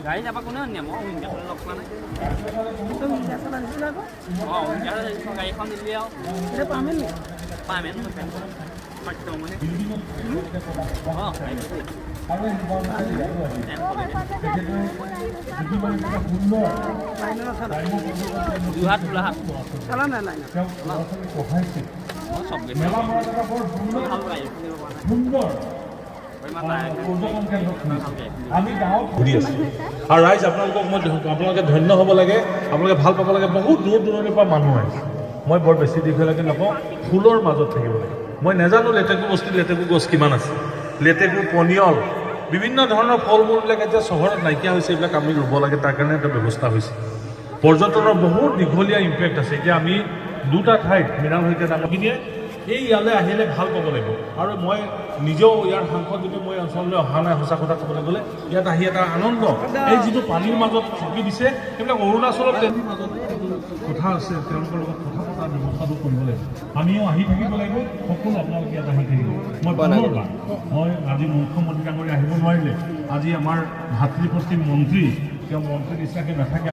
গাড়ী যাবা কোনে নিয়ে মই লগ পোৱা নাই গাড়ীখন দিলি আৰু পামেন যোৰহাট গোলাঘাট চলা নাই নাই ঘূৰি আছে আৰু ৰাইজ আপোনালোকে ধন্য হ'ব লাগে, আপোনালোকে ভাল পাব লাগে। বহুত দূৰ দূৰণিৰ পৰা মানুহ আহিছে। মই বৰ বেছি দীঘলীয়াকৈ নকওঁ, ফুলৰ মাজত থাকিব লাগে। মই নাজানো লেটেকু গছ কিমান আছে, লেটেকু পনিয়ল বিভিন্ন ধৰণৰ ফল মূলবিলাক এতিয়া চহৰত নাইকিয়া হৈছে, এইবিলাক আমি ৰুব লাগে। তাৰ কাৰণে এটা ব্যৱস্থা হৈছে। পৰ্যটনৰ বহুত দীঘলীয়া ইম্পেক্ট আছে। এতিয়া আমি দুটা ঠাইত মৃণাল শইকীয়া ডাঙৰখিনিয়ে এই ইয়ালৈ আহিলে ভাল পাব লাগিব। আৰু মই নিজেও ইয়াৰ সাংসদ যদি মই অঞ্চললৈ অহা নাই, সঁচা কথা ক'বলৈ গ'লে ইয়াত আহি এটা আনন্দ। এই যিটো পানীৰ মাজত থাকি দিছে, সেইবিলাক অৰুণাচলত কথা আছে, তেওঁলোকৰ লগত কথা পতাৰ ব্যৱস্থাটো কৰিব লাগিব। আমিও আহি থাকিব লাগিব, সকলো আপোনালোকে ইয়াত আহি থাকিব। মই আজি মুখ্যমন্ত্ৰী ডাঙৰীয়া আহিব নোৱাৰিলে, আজি আমাৰ ভাতৃপ্ৰতিম মন্ত্ৰী, তেওঁ মন্ত্ৰী নিচিনাকৈ নাথাকে।